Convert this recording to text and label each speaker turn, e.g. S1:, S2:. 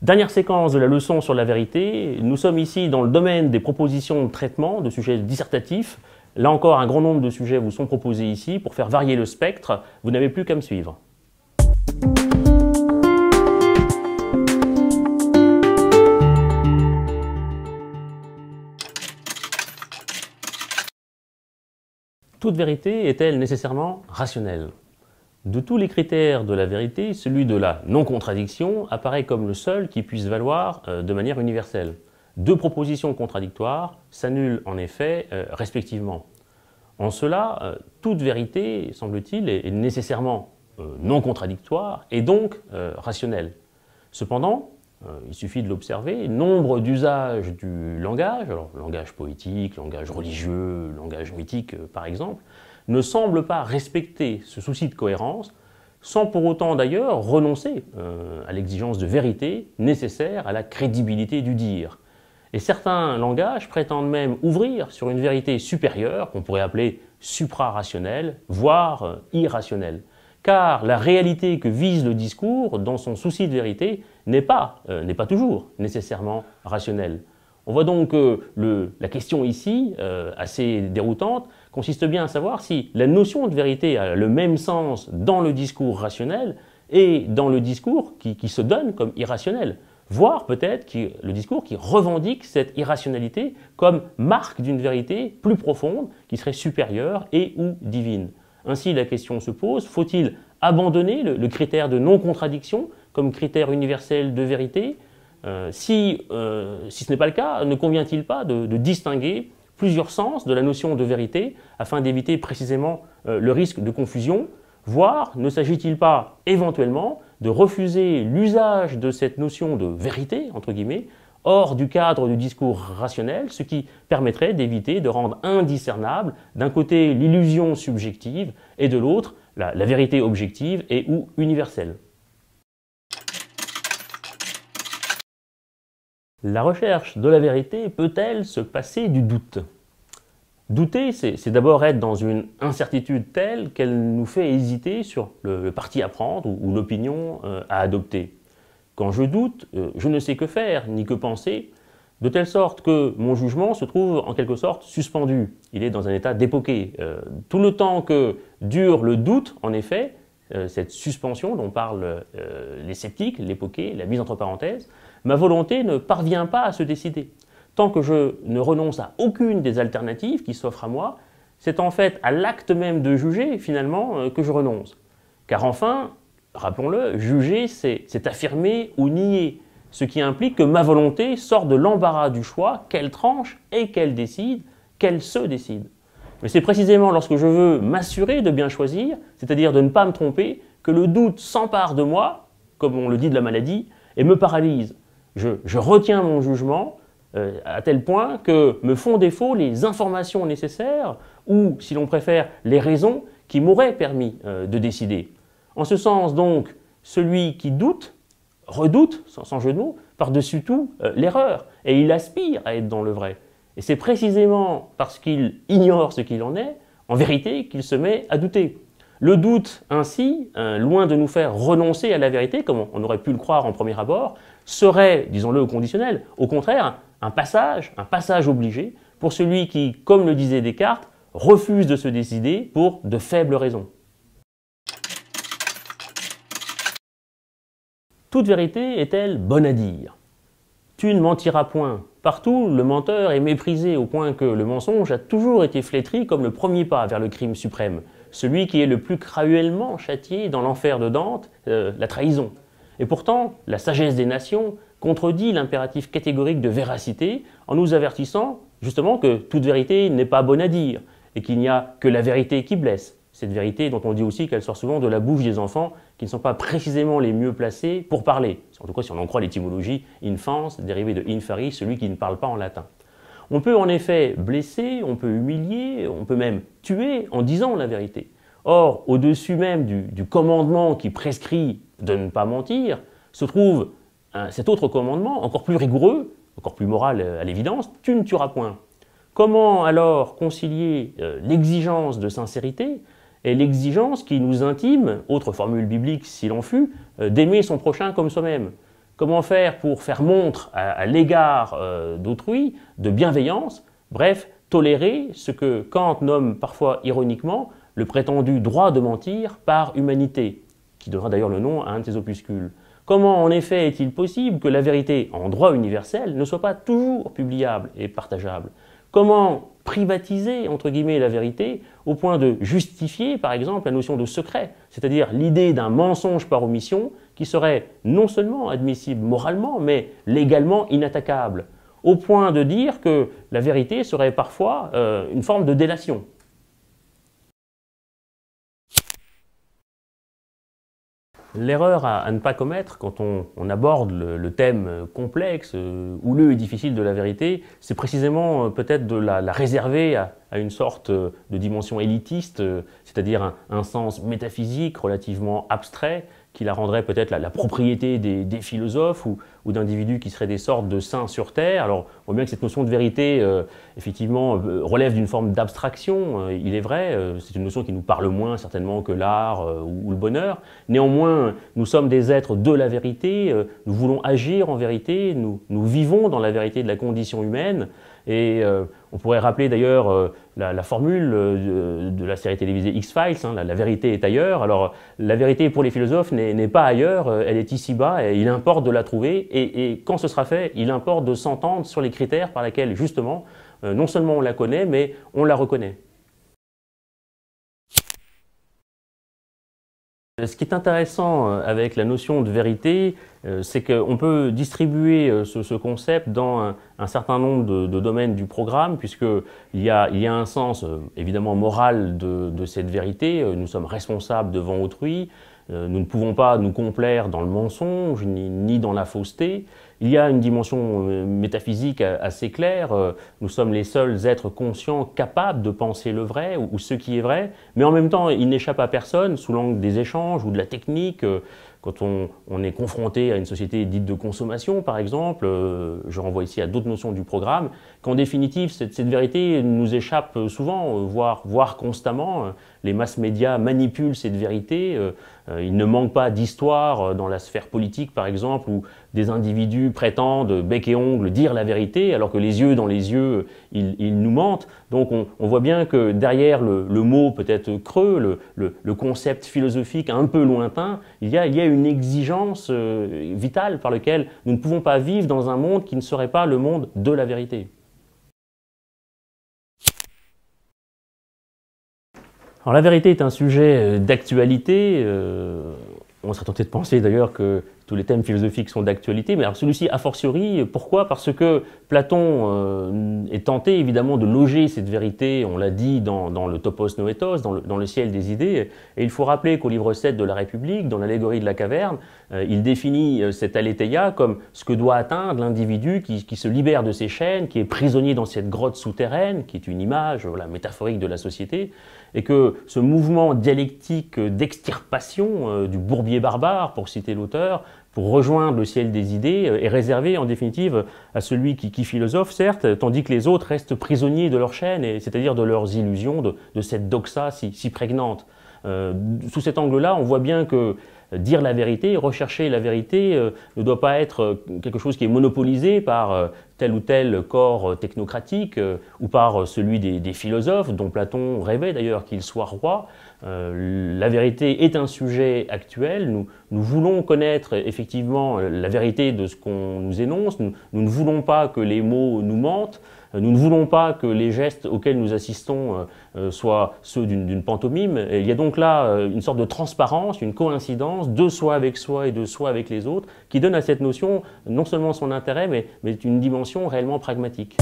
S1: Dernière séquence de la leçon sur la vérité. Nous sommes ici dans le domaine des propositions de traitement, de sujets dissertatifs. Là encore, un grand nombre de sujets vous sont proposés ici. Pour faire varier le spectre, vous n'avez plus qu'à me suivre. Toute vérité est-elle nécessairement rationnelle? De tous les critères de la vérité, celui de la non-contradiction apparaît comme le seul qui puisse valoir de manière universelle. Deux propositions contradictoires s'annulent en effet respectivement. En cela, toute vérité, semble-t-il, est nécessairement non contradictoire et donc rationnelle. Cependant, il suffit de l'observer, nombre d'usages du langage, alors langage poétique, langage religieux, langage mythique par exemple, ne semblent pas respecter ce souci de cohérence, sans pour autant d'ailleurs renoncer à l'exigence de vérité nécessaire à la crédibilité du dire. Et certains langages prétendent même ouvrir sur une vérité supérieure, qu'on pourrait appeler supra-rationnelle, voire irrationnelle. Car la réalité que vise le discours, dans son souci de vérité, n'est pas toujours nécessairement rationnelle. On voit donc que la question ici, assez déroutante, consiste bien à savoir si la notion de vérité a le même sens dans le discours rationnel et dans le discours qui se donne comme irrationnel, voire peut-être le discours qui revendique cette irrationalité comme marque d'une vérité plus profonde, qui serait supérieure et ou divine. Ainsi, la question se pose, faut-il abandonner le critère de non-contradiction comme critère universel de vérité? Si ce n'est pas le cas, ne convient-il pas de distinguer plusieurs sens de la notion de vérité afin d'éviter précisément le risque de confusion, voire ne s'agit-il pas éventuellement de refuser l'usage de cette notion de vérité, entre guillemets, hors du cadre du discours rationnel, ce qui permettrait d'éviter de rendre indiscernable d'un côté l'illusion subjective et de l'autre la vérité objective et ou universelle. La recherche de la vérité peut-elle se passer du doute? Douter, c'est d'abord être dans une incertitude telle qu'elle nous fait hésiter sur le parti à prendre ou l'opinion à adopter. Quand je doute, je ne sais que faire ni que penser, de telle sorte que mon jugement se trouve en quelque sorte suspendu. Il est dans un état d'époqué. Tout le temps que dure le doute, en effet, cette suspension dont parlent les sceptiques, l'époqué, la mise entre parenthèses, ma volonté ne parvient pas à se décider. Tant que je ne renonce à aucune des alternatives qui s'offrent à moi, c'est en fait à l'acte même de juger, finalement, que je renonce. Car enfin, rappelons-le, juger, c'est affirmer ou nier, ce qui implique que ma volonté sort de l'embarras du choix, qu'elle tranche et qu'elle décide, qu'elle se décide. Mais c'est précisément lorsque je veux m'assurer de bien choisir, c'est-à-dire de ne pas me tromper, que le doute s'empare de moi, comme on le dit de la maladie, et me paralyse. Je retiens mon jugement à tel point que me font défaut les informations nécessaires ou, si l'on préfère, les raisons qui m'auraient permis de décider. En ce sens donc, celui qui doute, redoute, sans jeu de mots, par-dessus tout l'erreur, et il aspire à être dans le vrai. Et c'est précisément parce qu'il ignore ce qu'il en est, en vérité, qu'il se met à douter. Le doute, ainsi, loin de nous faire renoncer à la vérité, comme on aurait pu le croire en premier abord, serait, disons-le au conditionnel, au contraire, un passage obligé pour celui qui, comme le disait Descartes, refuse de se décider pour de faibles raisons. Toute vérité est-elle bonne à dire? Tu ne mentiras point. Partout, le menteur est méprisé au point que le mensonge a toujours été flétri comme le premier pas vers le crime suprême, celui qui est le plus cruellement châtié dans l'enfer de Dante, la trahison. Et pourtant, la sagesse des nations contredit l'impératif catégorique de véracité en nous avertissant justement que toute vérité n'est pas bonne à dire et qu'il n'y a que la vérité qui blesse. Cette vérité dont on dit aussi qu'elle sort souvent de la bouche des enfants qui ne sont pas précisément les mieux placés pour parler. En tout cas, si on en croit l'étymologie infans, dérivée de inferi, celui qui ne parle pas en latin. On peut en effet blesser, on peut humilier, on peut même tuer en disant la vérité. Or, au-dessus même du commandement qui prescrit de ne pas mentir, se trouve cet autre commandement, encore plus rigoureux, encore plus moral à l'évidence, tu ne tueras point. Comment alors concilier l'exigence de sincérité et l'exigence qui nous intime, autre formule biblique s'il en fut, d'aimer son prochain comme soi-même? Comment faire pour faire montre à l'égard d'autrui de bienveillance, bref, tolérer ce que Kant nomme parfois ironiquement le prétendu droit de mentir par humanité, qui donnera d'ailleurs le nom à un de ses opuscules. Comment en effet est-il possible que la vérité en droit universel ne soit pas toujours publiable et partageable? Comment privatiser, entre guillemets, la vérité au point de justifier, par exemple, la notion de secret, c'est-à-dire l'idée d'un mensonge par omission qui serait non seulement admissible moralement, mais légalement inattaquable, au point de dire que la vérité serait parfois une forme de délation. L'erreur à ne pas commettre quand on aborde le thème complexe, houleux et difficile de la vérité, c'est précisément peut-être de la réserver à une sorte de dimension élitiste, c'est-à-dire un sens métaphysique relativement abstrait, qui la rendrait peut-être la propriété des philosophes ou d'individus qui seraient des sortes de saints sur Terre. Alors on voit bien que cette notion de vérité, effectivement, relève d'une forme d'abstraction, il est vrai, c'est une notion qui nous parle moins certainement que l'art ou le bonheur. Néanmoins, nous sommes des êtres de la vérité, nous voulons agir en vérité, nous vivons dans la vérité de la condition humaine. Et on pourrait rappeler d'ailleurs la formule de la série télévisée X-Files, hein, la vérité est ailleurs. Alors la vérité pour les philosophes n'est pas ailleurs, elle est ici-bas et il importe de la trouver. Et quand ce sera fait, il importe de s'entendre sur les critères par lesquels justement, non seulement on la connaît, mais on la reconnaît. Ce qui est intéressant avec la notion de vérité, c'est qu'on peut distribuer ce concept dans un certain nombre de domaines du programme, puisqu'il y a un sens évidemment moral de cette vérité. Nous sommes responsables devant autrui, nous ne pouvons pas nous complaire dans le mensonge ni dans la fausseté. Il y a une dimension métaphysique assez claire, nous sommes les seuls êtres conscients capables de penser le vrai ou ce qui est vrai, mais en même temps il n'échappe à personne sous l'angle des échanges ou de la technique. Quand on est confronté à une société dite de consommation, par exemple, je renvoie ici à d'autres notions du programme, qu'en définitive, cette vérité nous échappe souvent, voire constamment. Les masses médias manipulent cette vérité. Il ne manque pas d'histoires dans la sphère politique, par exemple, où des individus prétendent, bec et ongle, dire la vérité, alors que les yeux dans les yeux, ils nous mentent. Donc on voit bien que derrière le mot peut-être creux, le concept philosophique un peu lointain, il y a une exigence vitale par laquelle nous ne pouvons pas vivre dans un monde qui ne serait pas le monde de la vérité. Alors la vérité est un sujet d'actualité. On serait tenté de penser d'ailleurs que tous les thèmes philosophiques sont d'actualité, mais alors celui-ci a fortiori, pourquoi? Parce que Platon est tenté évidemment de loger cette vérité, on l'a dit, dans le topos noetos, dans le ciel des idées, et il faut rappeler qu'au livre 7 de la République, dans l'allégorie de la caverne, il définit cette aletheia comme ce que doit atteindre l'individu qui se libère de ses chaînes, qui est prisonnier dans cette grotte souterraine, qui est une image métaphorique de la société, et que ce mouvement dialectique d'extirpation du bourbier barbare, pour citer l'auteur, pour rejoindre le ciel des idées, est réservé en définitive à celui qui philosophe, certes, tandis que les autres restent prisonniers de leur chaîne, c'est-à-dire de leurs illusions, de cette doxa si prégnante. Sous cet angle-là, on voit bien que dire la vérité, rechercher la vérité ne doit pas être quelque chose qui est monopolisé par tel ou tel corps technocratique ou par celui des philosophes, dont Platon rêvait d'ailleurs qu'il soit roi. La vérité est un sujet actuel, nous voulons connaître effectivement la vérité de ce qu'on nous énonce, nous ne voulons pas que les mots nous mentent, nous ne voulons pas que les gestes auxquels nous assistons soient ceux d'une pantomime. Et il y a donc là une sorte de transparence, une coïncidence de soi avec soi et de soi avec les autres qui donne à cette notion non seulement son intérêt, mais une dimension réellement pragmatique.